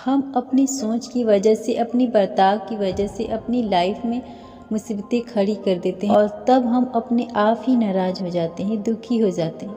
हम अपनी सोच की वजह से, अपनी बर्ताव की वजह से अपनी लाइफ में मुसीबतें खड़ी कर देते हैं और तब हम अपने आप ही नाराज़ हो जाते हैं, दुखी हो जाते हैं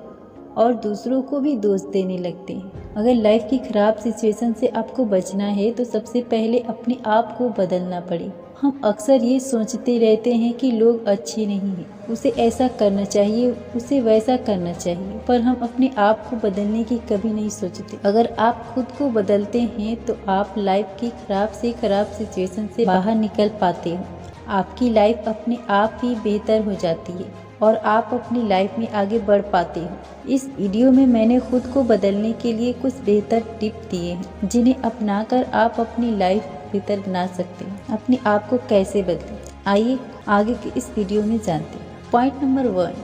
और दूसरों को भी दोष देने लगते हैं। अगर लाइफ की ख़राब सिचुएशन से आपको बचना है तो सबसे पहले अपने आप को बदलना पड़े। हम अक्सर ये सोचते रहते हैं कि लोग अच्छे नहीं हैं, उसे ऐसा करना चाहिए, उसे वैसा करना चाहिए, पर हम अपने आप को बदलने की कभी नहीं सोचते। अगर आप खुद को बदलते हैं तो आप लाइफ की ख़राब से ख़राब सिचुएशन से बाहर निकल पाते हो। आपकी लाइफ अपने आप ही बेहतर हो जाती है और आप अपनी लाइफ में आगे बढ़ पाते हो। इस वीडियो में मैंने खुद को बदलने के लिए कुछ बेहतर टिप दिए हैं जिन्हें अपनाकर आप अपनी लाइफ बेहतर बना सकते हैं। अपने आप को कैसे बदलें, आइए आगे के इस वीडियो में जानते हैं। पॉइंट नंबर 1,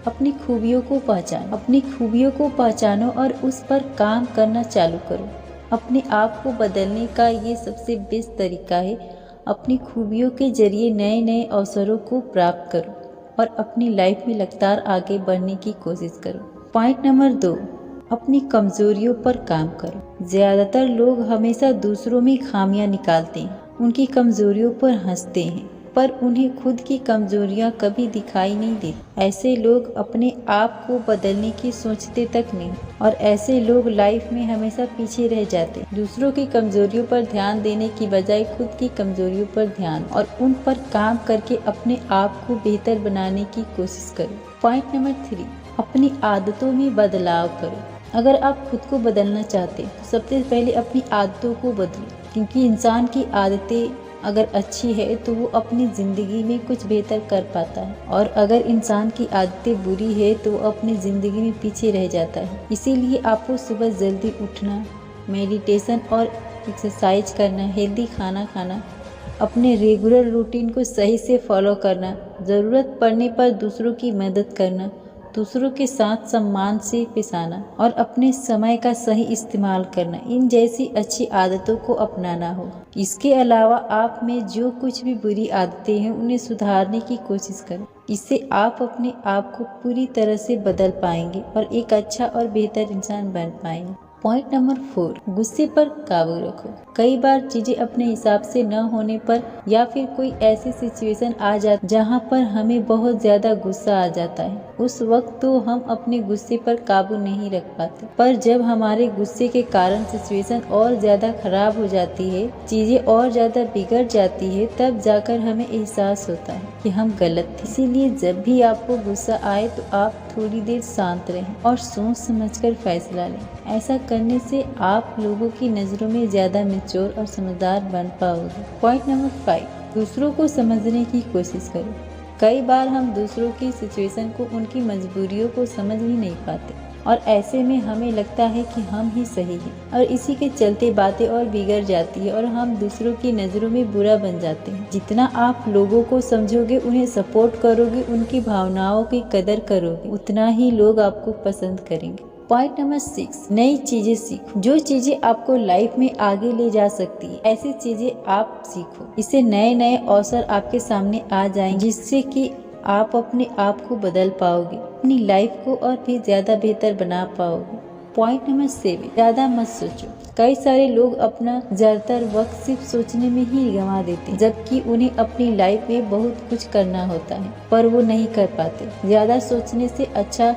अपनी खूबियों को पहचानो। अपनी खूबियों को पहचानो और उस पर काम करना चालू करो। अपने आप को बदलने का ये सबसे बेस्ट तरीका है। अपनी खूबियों के जरिए नए नए अवसरों को प्राप्त करो और अपनी लाइफ में लगातार आगे बढ़ने की कोशिश करो। पॉइंट नंबर 2, अपनी कमजोरियों पर काम करो। ज़्यादातर लोग हमेशा दूसरों में खामियां निकालते हैं, उनकी कमजोरियों पर हंसते हैं, पर उन्हें खुद की कमजोरियां कभी दिखाई नहीं देती। ऐसे लोग अपने आप को बदलने की सोचते तक नहीं और ऐसे लोग लाइफ में हमेशा पीछे रह जाते हैं। दूसरों की कमजोरियों पर ध्यान देने की बजाय खुद की कमजोरियों पर ध्यान और उन पर काम करके अपने आप को बेहतर बनाने की कोशिश करो। पॉइंट नंबर 3, अपनी आदतों में बदलाव करो। अगर आप खुद को बदलना चाहते हैं तो सबसे पहले अपनी आदतों को बदलो, क्योंकि इंसान की आदतें अगर अच्छी है तो वो अपनी ज़िंदगी में कुछ बेहतर कर पाता है और अगर इंसान की आदतें बुरी है तो वो अपनी ज़िंदगी में पीछे रह जाता है। इसीलिए आपको सुबह जल्दी उठना, मेडिटेशन और एक्सरसाइज करना, हेल्दी खाना खाना, अपने रेगुलर रूटीन को सही से फॉलो करना, ज़रूरत पड़ने पर दूसरों की मदद करना, दूसरों के साथ सम्मान से पेश आना और अपने समय का सही इस्तेमाल करना, इन जैसी अच्छी आदतों को अपनाना हो। इसके अलावा आप में जो कुछ भी बुरी आदतें हैं उन्हें सुधारने की कोशिश करें। इससे आप अपने आप को पूरी तरह से बदल पाएंगे और एक अच्छा और बेहतर इंसान बन पाएंगे। पॉइंट नंबर 4, गुस्से पर काबू रखो। कई बार चीजें अपने हिसाब से न होने पर या फिर कोई ऐसी सिचुएशन आ जाती जहां पर हमें बहुत ज्यादा गुस्सा आ जाता है, उस वक्त तो हम अपने गुस्से पर काबू नहीं रख पाते, पर जब हमारे गुस्से के कारण सिचुएशन और ज्यादा खराब हो जाती है, चीजें और ज्यादा बिगड़ जाती है, तब जाकर हमें एहसास होता है कि हम गलत थे। इसीलिए जब भी आपको गुस्सा आए तो आप थोड़ी देर शांत रहें और सोच समझकर फैसला लें। ऐसा करने से आप लोगों की नज़रों में ज़्यादा मैच्योर और समझदार बन पाओगे। पॉइंट नंबर 5, दूसरों को समझने की कोशिश करो। कई बार हम दूसरों की सिचुएशन को, उनकी मजबूरियों को समझ ही नहीं पाते और ऐसे में हमें लगता है कि हम ही सही हैं और इसी के चलते बातें और बिगड़ जाती है और हम दूसरों की नज़रों में बुरा बन जाते हैं। जितना आप लोगों को समझोगे, उन्हें सपोर्ट करोगे, उनकी भावनाओं की कदर करोगे, उतना ही लोग आपको पसंद करेंगे। पॉइंट नंबर 6, नई चीजें सीखो। जो चीजें आपको लाइफ में आगे ले जा सकती है, ऐसी चीजें आप सीखो। इससे नए नए अवसर आपके सामने आ जाएंगे जिससे कि आप अपने आप को बदल पाओगे, अपनी लाइफ को और भी ज्यादा बेहतर बना पाओगे। पॉइंट नंबर 7, ज्यादा मत सोचो। कई सारे लोग अपना ज्यादातर वक्त सिर्फ सोचने में ही गंवा देते हैं, जबकि उन्हें अपनी लाइफ में बहुत कुछ करना होता है पर वो नहीं कर पाते। ज्यादा सोचने से अच्छा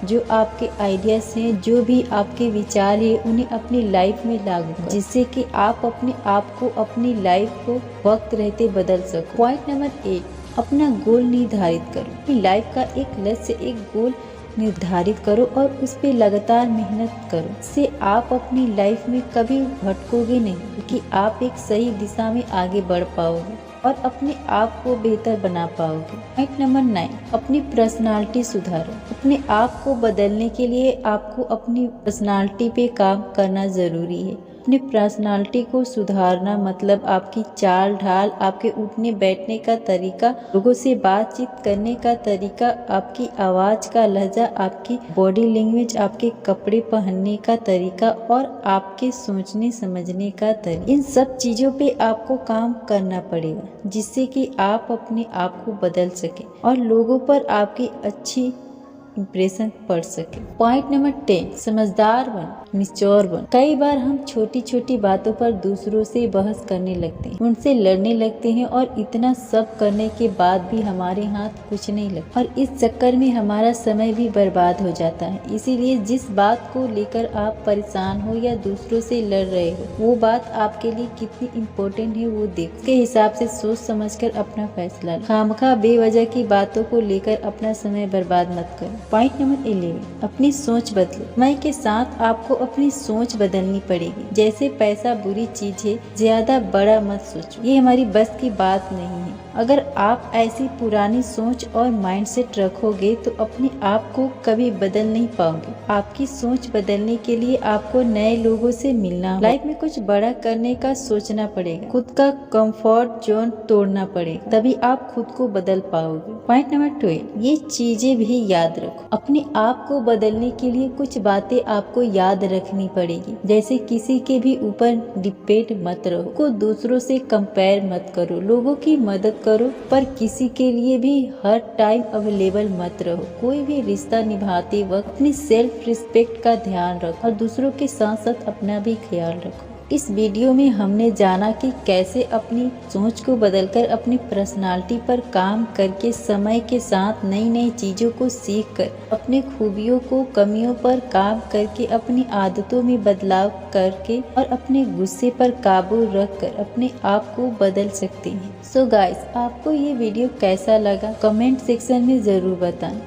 जो आपके आइडियाज हैं, जो भी आपके विचार हैं, उन्हें अपनी लाइफ में लागू करो, जिससे कि आप अपने आप को, अपनी लाइफ को वक्त रहते बदल सको। पॉइंट नंबर 8, अपना गोल निर्धारित करो। अपनी लाइफ का एक लक्ष्य, एक गोल निर्धारित करो और उस पर लगातार मेहनत करो। इससे आप अपनी लाइफ में कभी भटकोगे नहीं, क्योंकि आप एक सही दिशा में आगे बढ़ पाओगे और अपने आप को बेहतर बना पाओगे। पॉइंट नंबर 9, अपनी पर्सनालिटी सुधारो। अपने आप को बदलने के लिए आपको अपनी पर्सनालिटी पे काम करना जरूरी है। अपनी पर्सनालिटी को सुधारना मतलब आपकी चाल ढाल, आपके उठने बैठने का तरीका, लोगों से बातचीत करने का तरीका, आपकी आवाज का लहजा, आपकी बॉडी लैंग्वेज, आपके कपड़े पहनने का तरीका और आपके सोचने समझने का तरीका। इन सब चीजों पे आपको काम करना पड़ेगा, जिससे कि आप अपने आप को बदल सके और लोगों पर आपकी अच्छी इम्प्रेशन पड़ सके। पॉइंट नंबर 10, समझदार बन, मैच्योर बन। कई बार हम छोटी छोटी बातों पर दूसरों से बहस करने लगते हैं, उनसे लड़ने लगते हैं और इतना सब करने के बाद भी हमारे हाथ कुछ नहीं लगता और इस चक्कर में हमारा समय भी बर्बाद हो जाता है। इसीलिए जिस बात को लेकर आप परेशान हो या दूसरों से लड़ रहे हो, वो बात आपके लिए कितनी इम्पोर्टेंट है वो देखो। उसके हिसाब से सोच समझकर अपना फैसला लो। खामखा बेवजह की बातों को लेकर अपना समय बर्बाद मत करो। पॉइंट नंबर 11, अपनी सोच बदलो। समय के साथ आपको अपनी सोच बदलनी पड़ेगी। जैसे पैसा बुरी चीज है, ज्यादा बड़ा मत सोचो, ये हमारी बस की बात नहीं है। अगर आप ऐसी पुरानी सोच और माइंडसेट रखोगे तो अपने आप को कभी बदल नहीं पाओगे। आपकी सोच बदलने के लिए आपको नए लोगों से मिलना, लाइफ में कुछ बड़ा करने का सोचना पड़ेगा, खुद का कंफर्ट जोन तोड़ना पड़ेगा, तभी आप खुद को बदल पाओगे। पॉइंट नंबर 12, ये चीजें भी याद रखो। अपने आप को बदलने के लिए कुछ बातें आपको याद रखनी पड़ेगी। जैसे किसी के भी ऊपर डिपेंड मत रहो, को दूसरों से कंपेयर मत करो, लोगों की मदद करो पर किसी के लिए भी हर टाइम अवेलेबल मत रहो। कोई भी रिश्ता निभाते वक्त अपनी सेल्फ रिस्पेक्ट का ध्यान रखो और दूसरों के साथ साथ अपना भी ख्याल रखो। इस वीडियो में हमने जाना कि कैसे अपनी सोच को बदलकर अपनी पर्सनालिटी पर काम करके समय के साथ नई नई चीजों को सीख कर अपने खूबियों को कमियों पर काम करके अपनी आदतों में बदलाव करके और अपने गुस्से पर काबू रख कर अपने आप को बदल सकते हैं। सो गाइस, आपको ये वीडियो कैसा लगा कमेंट सेक्शन में जरूर बताएं।